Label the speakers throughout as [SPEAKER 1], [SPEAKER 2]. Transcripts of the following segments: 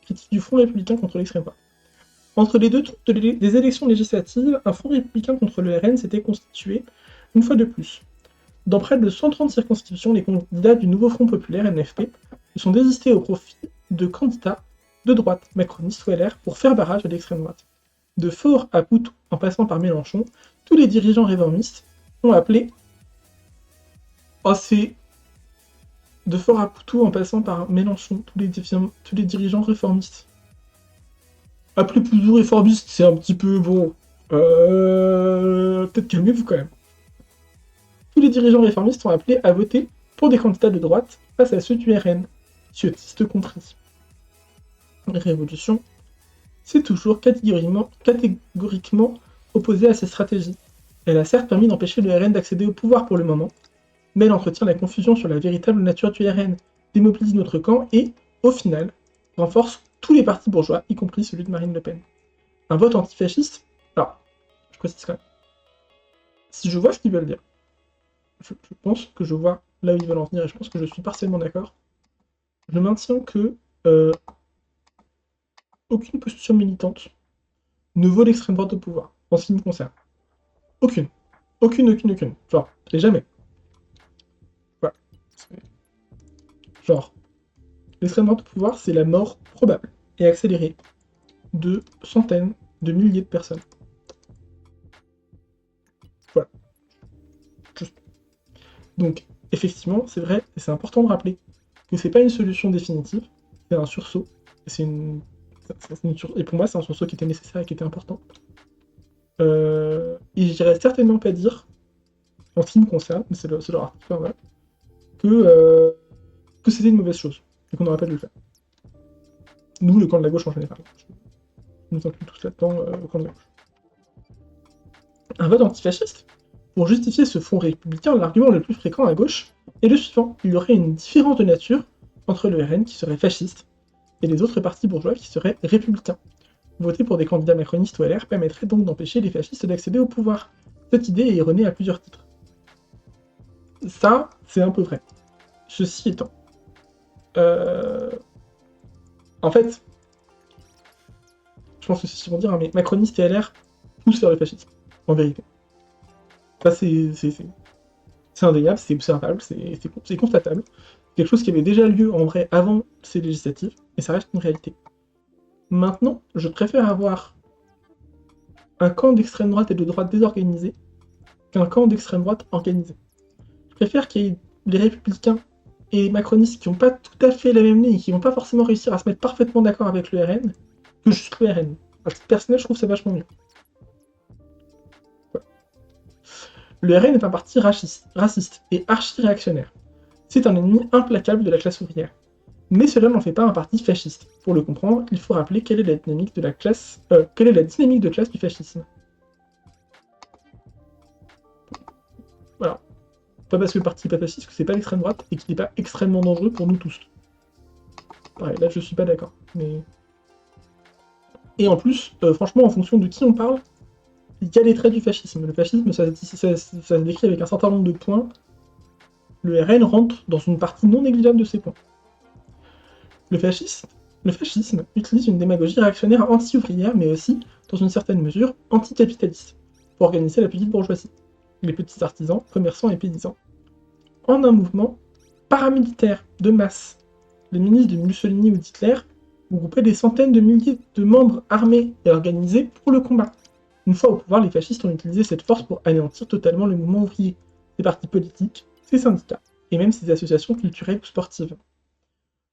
[SPEAKER 1] critique du Front républicain contre l'extrême droite. Entre les deux tours des élections législatives, un Front républicain contre le RN s'était constitué une fois de plus. Dans près de 130 circonscriptions, les candidats du nouveau Front populaire, NFP, se sont désistés au profit de candidats de droite, macronistes ou LR, pour faire barrage à l'extrême droite. De Faure à Poutou, en passant par Mélenchon, tous les dirigeants réformistes ont appelé... Oh, c'est... De Faure à Poutou, en passant par Mélenchon, tous les dirigeants réformistes. Appeler Poutou réformiste, c'est un petit peu bon. Peut-être calmez-vous quand même. Tous les dirigeants réformistes sont appelés à voter pour des candidats de droite face à ceux du RN, ciotistes compris. Révolution, c'est toujours catégoriquement opposé à ces stratégies. Elle a certes permis d'empêcher le RN d'accéder au pouvoir pour le moment, mais elle entretient la confusion sur la véritable nature du RN, démobilise notre camp et, au final, renforce tous les partis bourgeois, y compris celui de Marine Le Pen. Un vote antifasciste? Alors, je précise quand même. Si je vois ce qu'ils veulent dire, je pense que je vois là où ils veulent en venir et je pense que je suis partiellement d'accord. Je maintiens que aucune posture militante ne vaut l'extrême droite au pouvoir, en ce qui me concerne. Aucune. Aucune. Genre, et jamais. Voilà. Genre, l'extrême droite au pouvoir, c'est la mort probable et accélérée de centaines de milliers de personnes. Voilà. Juste. Donc, effectivement, c'est vrai, et c'est important de rappeler que c'est pas une solution définitive, c'est un sursaut, et pour moi, c'est un sursaut qui était nécessaire et qui était important. Et j'irais certainement pas dire, en ce qui me concerne, mais c'est leur article, voilà, que c'était une mauvaise chose, et qu'on n'aurait pas dû le faire. Nous, le camp de la gauche en général. Nous incluons tous là-dedans, le camp de la gauche. Un vote antifasciste? Pour justifier ce front républicain, l'argument le plus fréquent à gauche est le suivant. Il y aurait une différence de nature entre le RN qui serait fasciste et les autres partis bourgeois qui seraient républicains. Voter pour des candidats macronistes ou LR permettrait donc d'empêcher les fascistes d'accéder au pouvoir. Cette idée est erronée à plusieurs titres. Ça, c'est un peu vrai. Ceci étant... En fait, je pense que c'est ce qu'ils vont dire, hein, mais macronistes et LR poussent vers le fascisme, en vérité. Ça, c'est indéniable, c'est observable, c'est constatable. Quelque chose qui avait déjà lieu en vrai avant ces législatives, et ça reste une réalité. Maintenant, je préfère avoir un camp d'extrême droite et de droite désorganisé qu'un camp d'extrême droite organisé. Je préfère qu'il y ait les républicains et les macronistes qui n'ont pas tout à fait la même ligne et qui vont pas forcément réussir à se mettre parfaitement d'accord avec le RN que juste le RN. À titre personnel, je trouve ça vachement mieux. Voilà. Le RN est un parti raciste et archi-réactionnaire. C'est un ennemi implacable de la classe ouvrière. Mais cela n'en fait pas un parti fasciste. Pour le comprendre, il faut rappeler quelle est la dynamique de classe du fascisme. Voilà. Pas parce que le parti n'est pas fasciste que c'est pas l'extrême droite et qu'il n'est pas extrêmement dangereux pour nous tous. Pareil, là je suis pas d'accord. Mais... Et en plus, franchement, en fonction de qui on parle, il y a les traits du fascisme. Le fascisme, ça se décrit avec un certain nombre de points. Le RN rentre dans une partie non négligeable de ces points. Le fascisme utilise une démagogie réactionnaire anti-ouvrière, mais aussi, dans une certaine mesure, anticapitaliste, pour organiser la petite bourgeoisie, les petits artisans, commerçants et paysans, en un mouvement paramilitaire de masse. Les ministres de Mussolini ou d'Hitler groupaient des centaines de milliers de membres armés et organisés pour le combat. Une fois au pouvoir, les fascistes ont utilisé cette force pour anéantir totalement le mouvement ouvrier, ses partis politiques, ses syndicats, et même ses associations culturelles ou sportives.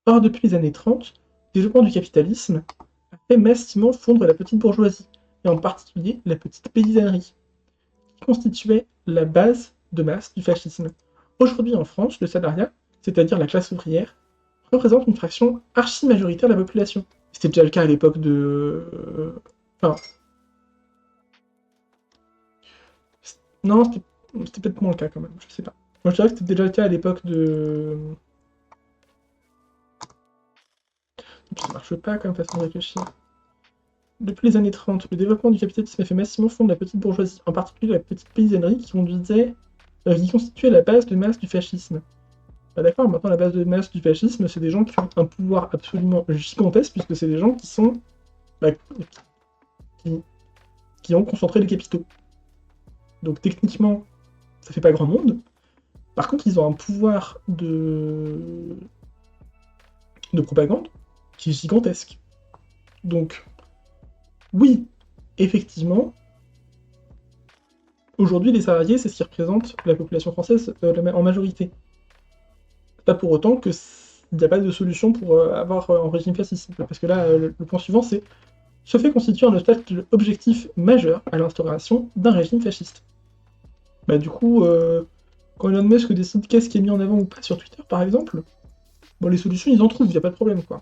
[SPEAKER 1] Or, depuis les années 30, le développement du capitalisme a fait massivement fondre la petite bourgeoisie, et en particulier la petite paysannerie, qui constituait la base de masse du fascisme. Aujourd'hui en France, le salariat, c'est-à-dire la classe ouvrière, représente une fraction archi-majoritaire de la population. C'était déjà le cas à l'époque de... Enfin... Non, c'était peut-être moins le cas quand même, je sais pas. Moi je dirais que c'était déjà le cas à l'époque de... Ça marche pas comme façon de réfléchir. Depuis les années 30, le développement du capitalisme a fait massivement fondre la petite bourgeoisie, en particulier la petite paysannerie qui constituait la base de masse du fascisme. Bah d'accord, maintenant la base de masse du fascisme, c'est des gens qui ont un pouvoir absolument gigantesque, puisque c'est des gens qui sont bah, qui, qui ont concentré les capitaux. Donc techniquement, ça fait pas grand monde. Par contre, ils ont un pouvoir de propagande qui est gigantesque. Donc, oui, effectivement, aujourd'hui, les salariés, c'est ce qui représente la population française en majorité. Pas pour autant qu'il n'y a pas de solution pour avoir un régime fasciste. Parce que là, le point suivant, c'est ce fait constitue un obstacle objectif majeur à l'instauration d'un régime fasciste. Bah du coup, quand Elon Musk décide qu'est-ce qui est mis en avant ou pas sur Twitter, par exemple, bon, les solutions, ils en trouvent, il n'y a pas de problème, quoi.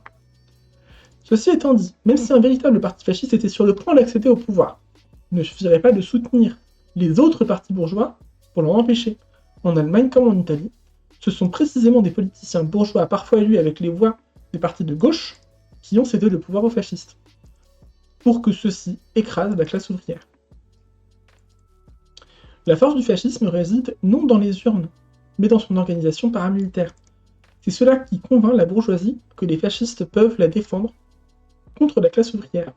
[SPEAKER 1] Ceci étant dit, même si un véritable parti fasciste était sur le point d'accéder au pouvoir, il ne suffirait pas de soutenir les autres partis bourgeois pour l'en empêcher. En Allemagne comme en Italie, ce sont précisément des politiciens bourgeois parfois élus avec les voix des partis de gauche qui ont cédé le pouvoir aux fascistes, pour que ceux-ci écrasent la classe ouvrière. La force du fascisme réside non dans les urnes, mais dans son organisation paramilitaire. C'est cela qui convainc la bourgeoisie que les fascistes peuvent la défendre contre la classe ouvrière.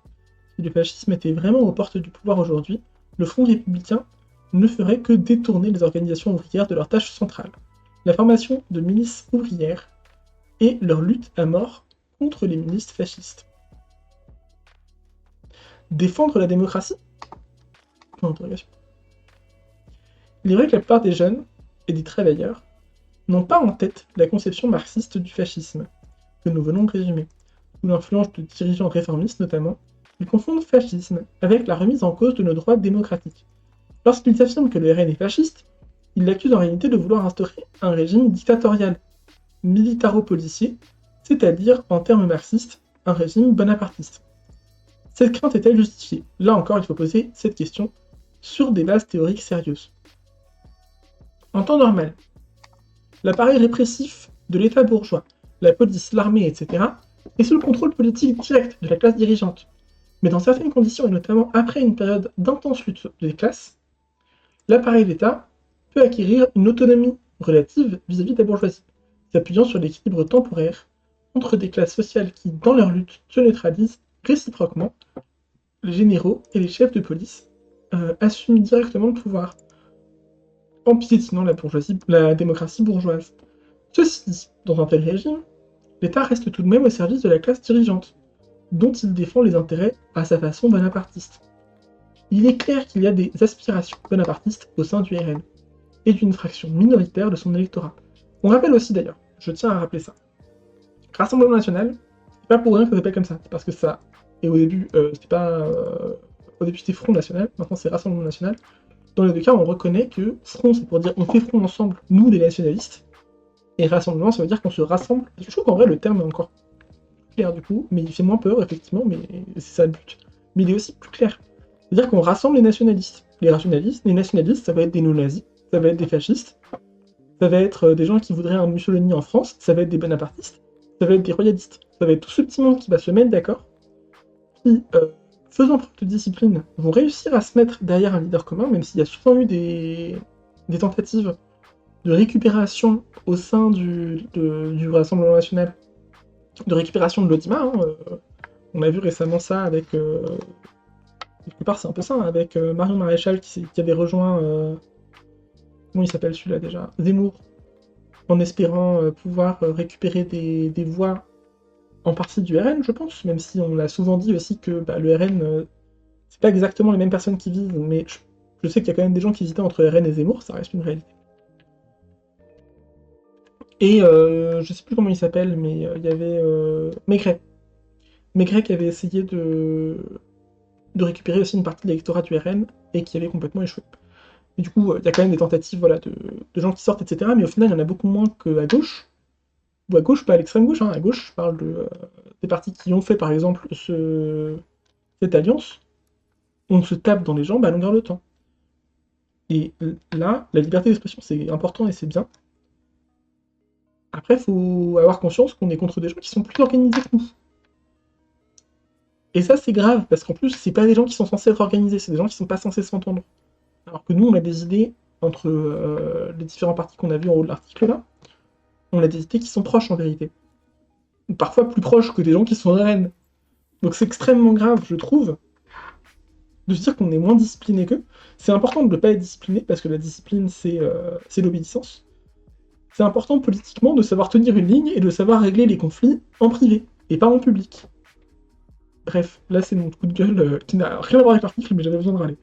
[SPEAKER 1] Si le fascisme était vraiment aux portes du pouvoir aujourd'hui, le Front républicain ne ferait que détourner les organisations ouvrières de leur tâche centrale, la formation de milices ouvrières et leur lutte à mort contre les milices fascistes. Défendre la démocratie ? Point d'interrogation. Il est vrai que la plupart des jeunes et des travailleurs n'ont pas en tête la conception marxiste du fascisme, que nous venons de résumer. Sous l'influence de dirigeants réformistes notamment, ils confondent fascisme avec la remise en cause de nos droits démocratiques. Lorsqu'ils affirment que le RN est fasciste, ils l'accusent en réalité de vouloir instaurer un régime dictatorial, militaro-policier, c'est-à-dire, en termes marxistes, un régime bonapartiste. Cette crainte est-elle justifiée? Là encore, il faut poser cette question sur des bases théoriques sérieuses. En temps normal, l'appareil répressif de l'État bourgeois, la police, l'armée, etc., est sous le contrôle politique direct de la classe dirigeante. Mais dans certaines conditions, et notamment après une période d'intense lutte des classes, l'appareil d'État peut acquérir une autonomie relative vis-à-vis de la bourgeoisie, s'appuyant sur l'équilibre temporaire entre des classes sociales qui, dans leur lutte, se neutralisent réciproquement. Les généraux et les chefs de police assument directement le pouvoir, en piétinant la démocratie bourgeoise. Ceci dit, dans un tel régime, l'État reste tout de même au service de la classe dirigeante, dont il défend les intérêts à sa façon bonapartiste. Il est clair qu'il y a des aspirations bonapartistes au sein du RN, et d'une fraction minoritaire de son électorat. On rappelle aussi d'ailleurs, je tiens à rappeler ça, Rassemblement National, c'est pas pour rien que ça s'appelle comme ça, c'est parce que ça, et au début, c'était pas... au début c'était Front National, maintenant c'est Rassemblement National. Dans les deux cas, on reconnaît que Front, c'est pour dire on fait front ensemble, nous les nationalistes, et rassemblement, ça veut dire qu'on se rassemble. Je trouve qu'en vrai, le terme est encore clair du coup, mais il fait moins peur, effectivement, mais c'est ça le but. Mais il est aussi plus clair. C'est-à-dire qu'on rassemble les nationalistes. Les nationalistes, ça va être des néo-nazis, ça va être des fascistes, ça va être des gens qui voudraient un Mussolini en France, ça va être des bonapartistes, ça va être des royalistes. Ça va être tout ce petit monde qui va se mettre d'accord, qui, faisant preuve de discipline, vont réussir à se mettre derrière un leader commun, même s'il y a souvent eu des tentatives de récupération au sein du Rassemblement National, de récupération de l'Audimat. Hein, on a vu récemment ça avec... quelque part, c'est un peu ça, hein, avec Marion Maréchal qui avait rejoint... comment il s'appelle celui-là déjà? Zemmour, en espérant pouvoir récupérer des voix en partie du RN, je pense, même si on a souvent dit aussi que le RN, c'est pas exactement les mêmes personnes qui vivent, mais je sais qu'il y a quand même des gens qui hésitaient entre RN et Zemmour, ça reste une réalité. Et je sais plus comment il s'appelle, mais il y avait Maigret. Maigret qui avait essayé de récupérer aussi une partie de l'électorat du RN et qui avait complètement échoué. Et du coup, il y a quand même des tentatives voilà, de gens qui sortent, etc. Mais au final, il y en a beaucoup moins qu'à gauche. Ou à gauche, pas à l'extrême gauche, hein. À gauche, je parle des partis qui ont fait, par exemple, cette alliance. On se tape dans les jambes à longueur de temps. Et là, la liberté d'expression, c'est important et c'est bien. Après, il faut avoir conscience qu'on est contre des gens qui sont plus organisés que nous. Et ça, c'est grave, parce qu'en plus, c'est pas des gens qui sont censés être organisés, c'est des gens qui sont pas censés s'entendre. Alors que nous, on a des idées entre les différents partis qu'on a vus en haut de l'article là. on a des idées qui sont proches en vérité. Parfois plus proches que des gens qui sont RN. Donc c'est extrêmement grave, je trouve, de se dire qu'on est moins discipliné qu'eux. C'est important de ne pas être discipliné, parce que la discipline, c'est l'obéissance. C'est important politiquement de savoir tenir une ligne et de savoir régler les conflits en privé, et pas en public. Bref, là c'est mon coup de gueule qui n'a rien à voir avec l'article, mais j'avais besoin de râler.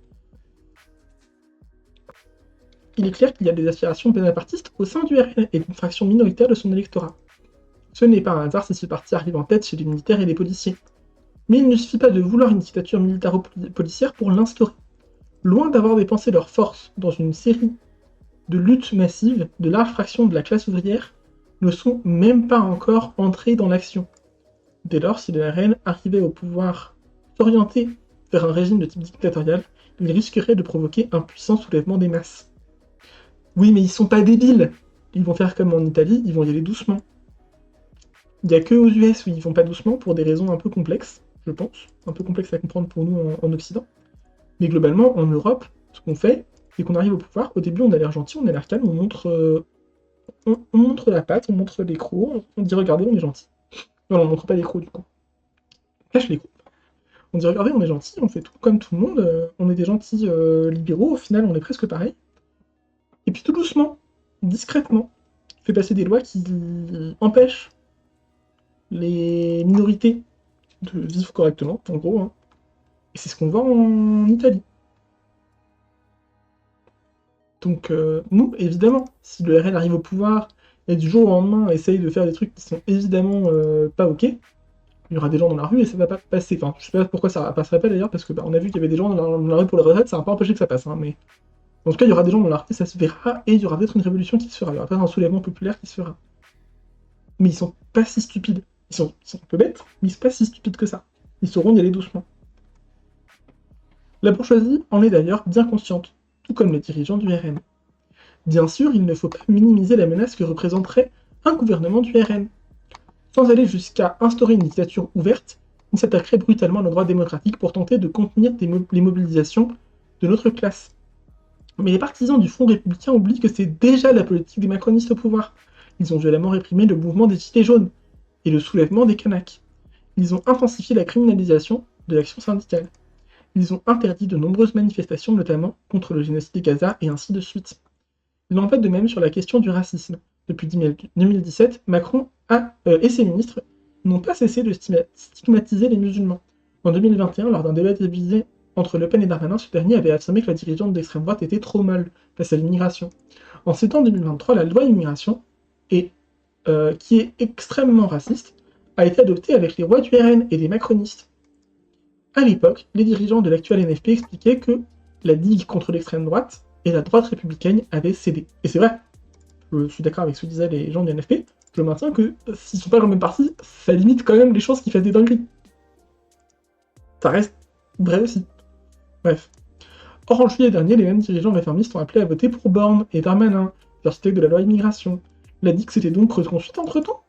[SPEAKER 1] Il est clair qu'il y a des aspirations bonapartistes au sein du RN et d'une fraction minoritaire de son électorat. Ce n'est pas un hasard si ce parti arrive en tête chez les militaires et les policiers. Mais il ne suffit pas de vouloir une dictature militaro-policière pour l'instaurer. Loin d'avoir dépensé leurs forces dans une série de luttes massives, de larges fractions de la classe ouvrière ne sont même pas encore entrées dans l'action. Dès lors, si le RN arrivait au pouvoir s'orienter vers un régime de type dictatorial, il risquerait de provoquer un puissant soulèvement des masses. Oui, mais ils sont pas débiles. Ils vont faire comme en Italie, ils vont y aller doucement. Il n'y a que aux US où ils vont pas doucement pour des raisons un peu complexes, je pense. Un peu complexes à comprendre pour nous en Occident. Mais globalement, en Europe, ce qu'on fait, c'est qu'on arrive au pouvoir. Au début, on a l'air gentil, on a l'air calme, on montre la patte, on montre les crocs, on dit regardez, on est gentil. Non, on montre pas les crocs du coup. On cache les crocs. On dit regardez, on est gentil, on fait tout comme tout le monde, on est des gentils libéraux, au final, on est presque pareil. Et puis tout doucement, discrètement, on fait passer des lois qui empêchent les minorités de vivre correctement, en gros. Hein. Et c'est ce qu'on voit en Italie. Donc, nous, évidemment, si le RN arrive au pouvoir et du jour au lendemain essaye de faire des trucs qui sont évidemment pas ok, il y aura des gens dans la rue et ça va pas passer. Enfin, je sais pas pourquoi ça passerait pas d'ailleurs, parce que on a vu qu'il y avait des gens dans la rue pour la retraite, ça n'a pas empêché que ça passe. Hein, mais en tout cas, il y aura des gens dans la rue, ça se verra, et il y aura peut-être une révolution qui se fera. Il y aura peut-être un soulèvement populaire qui se fera. Mais ils sont pas si stupides. Ils sont un peu bêtes, mais ils sont pas si stupides que ça. Ils sauront y aller doucement. La bourgeoisie en est d'ailleurs bien consciente, tout comme les dirigeants du RN. Bien sûr, il ne faut pas minimiser la menace que représenterait un gouvernement du RN. Sans aller jusqu'à instaurer une dictature ouverte, il s'attaquerait brutalement à nos droits démocratiques pour tenter de contenir les mobilisations de notre classe. Mais les partisans du Front républicain oublient que c'est déjà la politique des macronistes au pouvoir. Ils ont violemment réprimé le mouvement des Gilets jaunes et le soulèvement des Kanaks. Ils ont intensifié la criminalisation de l'action syndicale. Ils ont interdit de nombreuses manifestations, notamment contre le génocide de Gaza et ainsi de suite. Il en va de même sur la question du racisme. Depuis 2017, Macron et ses ministres n'ont pas cessé de stigmatiser les musulmans. En 2021, lors d'un débat télévisé entre Le Pen et Darmanin, ce dernier avait affirmé que la dirigeante d'extrême droite était trop molle face à l'immigration. En ces temps 2023, la loi immigration, qui est extrêmement raciste, a été adoptée avec les voix du RN et des macronistes. À l'époque, les dirigeants de l'actuel NFP expliquaient que la digue contre l'extrême droite et la droite républicaine avaient cédé. Et c'est vrai, je suis d'accord avec ce que disaient les gens du NFP, je maintiens que s'ils sont pas dans le même parti, ça limite quand même les chances qu'ils fassent des dingueries. Ça reste vrai aussi. Bref. Or, en juillet dernier, les mêmes dirigeants réformistes ont appelé à voter pour Borne et Darmanin, l'architecte de la loi immigration. La digue s'était donc reconstruite entre-temps.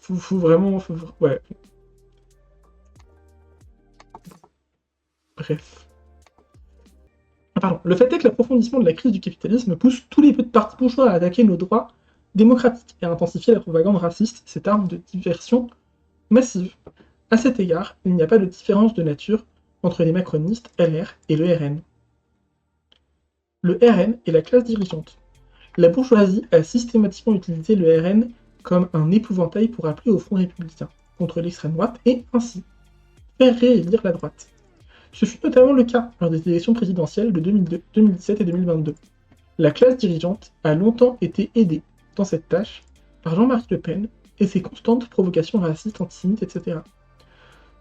[SPEAKER 1] Faut vraiment... ouais. Bref. Pardon. Le fait est que l'approfondissement de la crise du capitalisme pousse tous les petits partis bourgeois à attaquer nos droits démocratiques et à intensifier la propagande raciste, cette arme de diversion massive. À cet égard, il n'y a pas de différence de nature entre les macronistes, LR et le RN. Le RN est la classe dirigeante. La bourgeoisie a systématiquement utilisé le RN comme un épouvantail pour appeler au Front républicain contre l'extrême droite et ainsi faire réélire la droite. Ce fut notamment le cas lors des élections présidentielles de 2002, 2017 et 2022. La classe dirigeante a longtemps été aidée dans cette tâche par Jean-Marie Le Pen et ses constantes provocations racistes, antisémites, etc.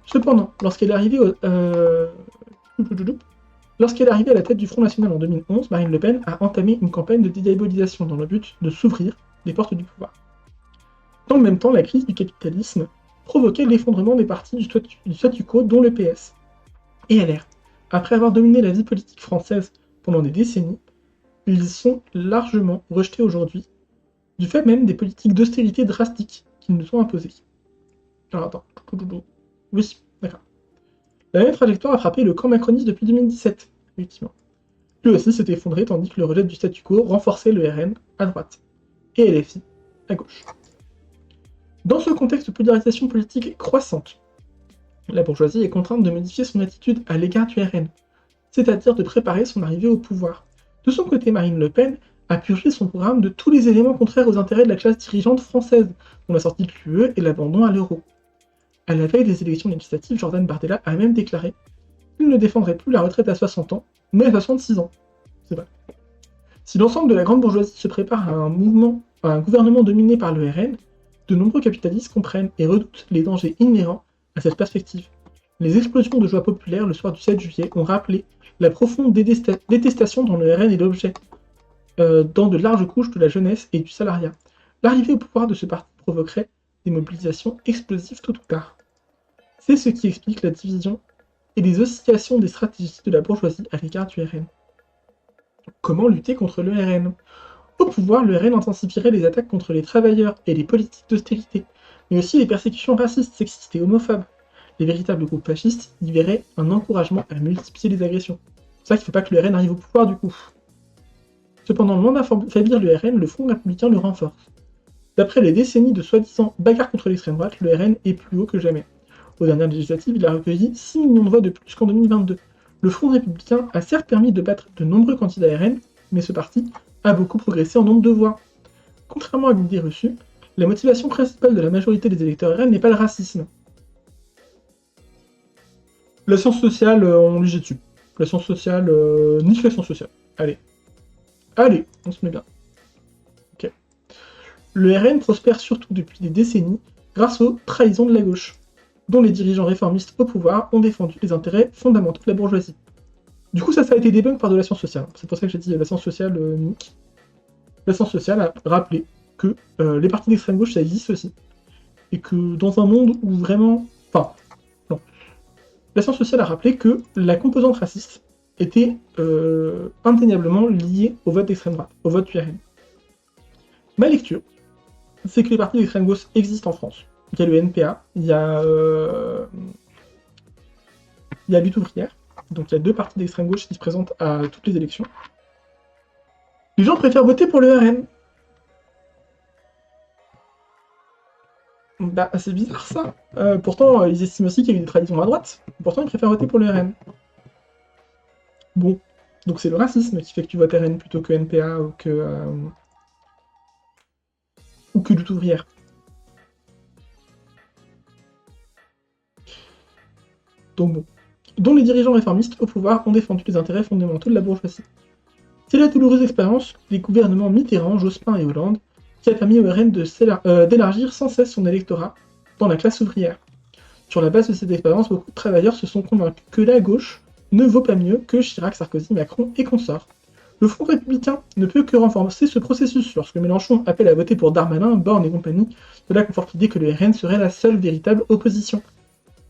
[SPEAKER 1] Cependant, lorsqu'elle est arrivée à la tête du Front National en 2011, Marine Le Pen a entamé une campagne de dédiabolisation dans le but de s'ouvrir les portes du pouvoir. Dans le même temps, la crise du capitalisme provoquait l'effondrement des partis du statu quo, dont le PS et LR. Après avoir dominé la vie politique française pendant des décennies, ils sont largement rejetés aujourd'hui, du fait même des politiques d'austérité drastiques qu'ils nous ont imposées. Alors attends. Oui, d'accord. La même trajectoire a frappé le camp macroniste depuis 2017, effectivement. lui aussi s'est effondré tandis que le rejet du statu quo renforçait le RN à droite et LFI à gauche. Dans ce contexte de polarisation politique croissante, la bourgeoisie est contrainte de modifier son attitude à l'égard du RN, c'est-à-dire de préparer son arrivée au pouvoir. De son côté, Marine Le Pen a purgé son programme de tous les éléments contraires aux intérêts de la classe dirigeante française, dont la sortie de l'UE et l'abandon à l'euro. À la veille des élections législatives, Jordan Bardella a même déclaré qu'il ne défendrait plus la retraite à 60 ans, mais à 66 ans. C'est vrai. Si l'ensemble de la grande bourgeoisie se prépare à un gouvernement dominé par le RN, de nombreux capitalistes comprennent et redoutent les dangers inhérents à cette perspective. Les explosions de joie populaire le soir du 7 juillet ont rappelé la profonde détestation dont le RN est l'objet dans de larges couches de la jeunesse et du salariat. L'arrivée au pouvoir de ce parti provoquerait des mobilisations explosives tôt ou tard. C'est ce qui explique la division et les oscillations des stratégies de la bourgeoisie à l'égard du RN. Comment lutter contre le RN? Au pouvoir, le RN intensifierait les attaques contre les travailleurs et les politiques d'austérité, mais aussi les persécutions racistes, sexistes et homophobes. Les véritables groupes fascistes y verraient un encouragement à multiplier les agressions. C'est pour ça qu'il ne faut pas que le RN arrive au pouvoir du coup. Cependant, loin d'affaiblir le RN, le Front républicain le renforce. D'après les décennies de soi-disant bagarres contre l'extrême droite, le RN est plus haut que jamais. Aux dernières législatives, il a recueilli 6 millions de voix de plus qu'en 2022. Le Front républicain a certes permis de battre de nombreux candidats RN, mais ce parti a beaucoup progressé en nombre de voix. Contrairement à l'idée reçue, la motivation principale de la majorité des électeurs RN n'est pas le racisme. La science sociale, on lui jette dessus. La science sociale, nique la science sociale. Allez. Allez, on se met bien. Ok. Le RN prospère surtout depuis des décennies grâce aux trahisons de la gauche, dont les dirigeants réformistes au pouvoir ont défendu les intérêts fondamentaux de la bourgeoisie. Du coup, ça a été débunk par de la science sociale. C'est pour ça que j'ai dit la science sociale nique. La science sociale a rappelé que les partis d'extrême gauche, ça existe aussi. Et que dans un monde où vraiment... Enfin, non. La science sociale a rappelé que la composante raciste était indéniablement liée au vote d'extrême droite, au vote du RN. Ma lecture, c'est que les partis d'extrême gauche existent en France. Il y a le NPA, il y a Lutte ouvrière, donc il y a 2 partis d'extrême gauche qui se présentent à toutes les élections. Les gens préfèrent voter pour le RN. Bah, c'est bizarre ça. Pourtant, ils estiment aussi qu'il y a eu des trahisons à droite. Pourtant, ils préfèrent voter pour le RN. Bon. Donc c'est le racisme qui fait que tu votes RN plutôt que NPA ou que Lutte ouvrière. Donc bon. Dont les dirigeants réformistes au pouvoir ont défendu les intérêts fondamentaux de la bourgeoisie. C'est la douloureuse expérience des gouvernements Mitterrand, Jospin et Hollande qui a permis au RN d'élargir sans cesse son électorat dans la classe ouvrière. Sur la base de cette expérience, beaucoup de travailleurs se sont convaincus que la gauche ne vaut pas mieux que Chirac, Sarkozy, Macron et consorts. Le Front républicain ne peut que renforcer ce processus lorsque Mélenchon appelle à voter pour Darmanin, Borne et compagnie. Cela conforte l'idée que le RN serait la seule véritable opposition.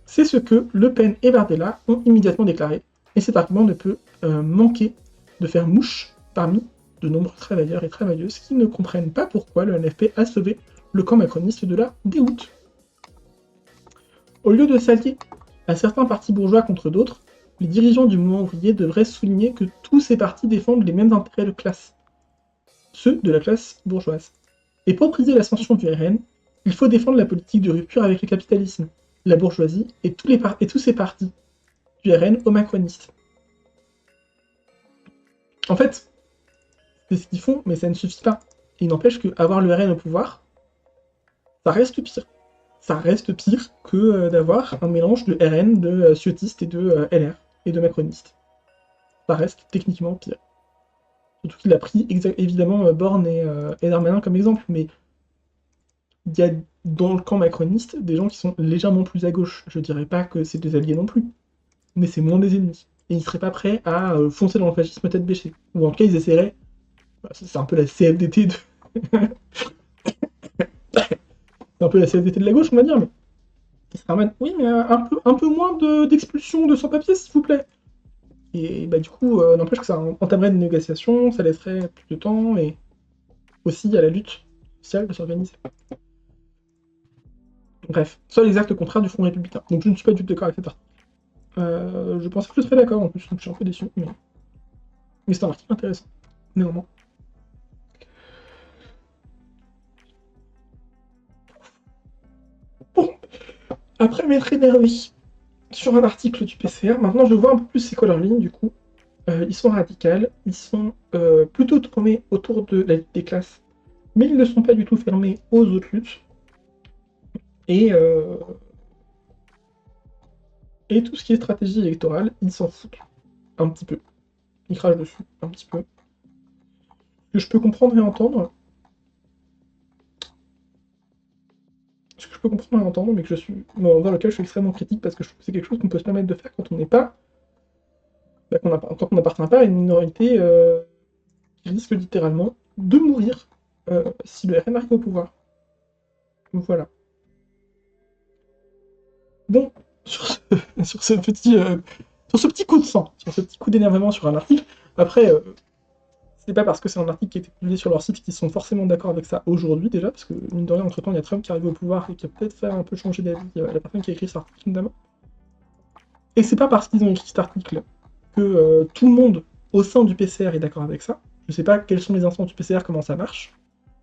[SPEAKER 1] C'est ce que Le Pen et Bardella ont immédiatement déclaré, et cet argument ne peut manquer de faire mouche parmi de nombreux travailleurs et travailleuses qui ne comprennent pas pourquoi le NFP a sauvé le camp macroniste de la déroute. Au lieu de s'allier à certains partis bourgeois contre d'autres, les dirigeants du mouvement ouvrier devraient souligner que tous ces partis défendent les mêmes intérêts de classe, ceux de la classe bourgeoise. Et pour briser l'ascension du RN, il faut défendre la politique de rupture avec le capitalisme, la bourgeoisie et tous ces partis du RN aux macronistes. En fait, c'est ce qu'ils font, mais ça ne suffit pas. Il n'empêche qu'avoir le RN au pouvoir, ça reste pire. Ça reste pire que d'avoir un mélange de RN, de ciotistes et de LR, et de macronistes. Ça reste techniquement pire. Surtout qu'il a pris évidemment Borne et Darmanin comme exemple, mais il y a dans le camp macroniste des gens qui sont légèrement plus à gauche. Je dirais pas que c'est des alliés non plus, mais c'est moins des ennemis. Et ils seraient pas prêts à foncer dans le fascisme tête bêchée. Ou en tout cas, ils essaieraient. C'est un peu la CFDT de. C'est un peu la CFDT de la gauche, on va dire, mais. Oui, mais un peu moins d'expulsion de sans-papiers, s'il vous plaît. Et bah, du coup, n'empêche que ça entamerait une négociation, ça laisserait plus de temps, et aussi à la lutte sociale de s'organiser. Bref, soit l'exact contraire du Front républicain. Donc je ne suis pas du tout d'accord avec cette article. Je pensais que je serais d'accord en plus, donc je suis un peu déçu. Mais... Mais c'est un article intéressant, néanmoins. Bon, après m'être énervé sur un article du PCR, maintenant je vois un peu plus c'est quoi leur ligne du coup. Ils sont radicaux, ils sont plutôt tournés autour de la lutte des classes, mais ils ne sont pas du tout fermés aux autres luttes. Et, et tout ce qui est stratégie électorale, ils s'en foutent un petit peu. Ils crachent dessus un petit peu. Ce que je peux comprendre et entendre, mais que je suis dans lequel je suis extrêmement critique parce que je trouve que c'est quelque chose qu'on peut se permettre de faire quand on n'est pas, quand on n'appartient pas à une minorité qui risque littéralement de mourir si le RN arrive au pouvoir. Donc voilà. Bon, sur ce, sur ce petit, sur ce petit coup de sang, sur ce petit coup d'énervement sur un article. Après, c'est pas parce que c'est un article qui a été publié sur leur site qu'ils sont forcément d'accord avec ça aujourd'hui déjà, parce que mine de rien, entre temps, il y a Trump qui arrive au pouvoir et qui a peut-être fait un peu changer d'avis la personne qui a écrit cet article notamment. Et c'est pas parce qu'ils ont écrit cet article que tout le monde au sein du PCR est d'accord avec ça. Je sais pas quelles sont les instances du PCR, comment ça marche.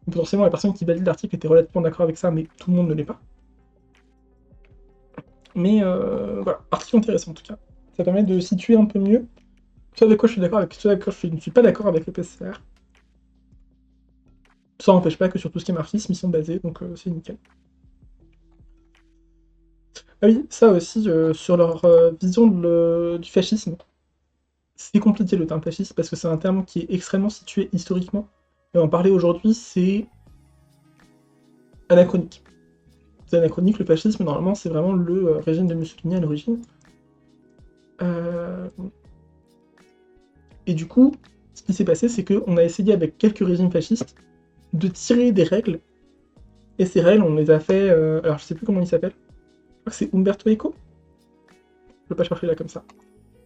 [SPEAKER 1] Potentiellement, la personne qui valide l'article était relativement d'accord avec ça, mais tout le monde ne l'est pas. Mais voilà, article intéressant en tout cas. Ça permet de situer un peu mieux ce avec quoi je suis d'accord avec ce avec quoi je ne suis pas d'accord avec le PCR. Ça n'empêche pas que sur tout ce qui est marxisme, ils sont basés, donc c'est nickel. Ah oui, ça aussi, sur leur vision du fascisme. C'est compliqué le terme fasciste parce que c'est un terme qui est extrêmement situé historiquement. Et en parler aujourd'hui, c'est anachronique. C'est anachronique, le fascisme, normalement, c'est vraiment le régime de Mussolini à l'origine. Euh, Et du coup, ce qui s'est passé, c'est qu'on a essayé avec quelques régimes fascistes de tirer des règles. Et ces règles, on les a fait. Alors, je sais plus comment il s'appelle. Je crois que c'est Umberto Eco. Je ne peux pas chercher là comme ça.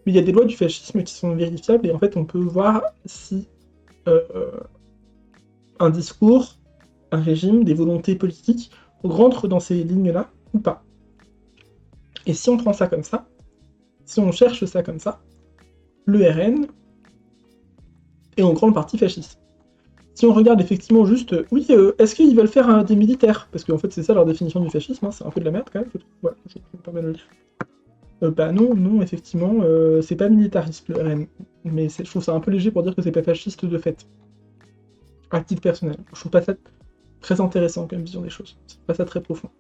[SPEAKER 1] Mais il y a des lois du fascisme qui sont vérifiables et en fait, on peut voir si euh, un discours, un régime, des volontés politiques rentrent dans ces lignes-là ou pas. Et si on prend ça comme ça, si on cherche ça comme ça, le RN est en grande partie fasciste. Si on regarde effectivement juste, oui, est-ce qu'ils veulent faire des militaires? Parce qu'en fait, c'est ça leur définition du fascisme, hein, c'est un peu de la merde quand même, je trouve. Ouais, je trouve pas mal le dire. Bah non, non, effectivement, c'est pas militariste le RN. Mais je trouve ça un peu léger pour dire que c'est pas fasciste de fait. À titre personnel. Je trouve pas ça très intéressant comme vision des choses. Je trouve pas ça très profond.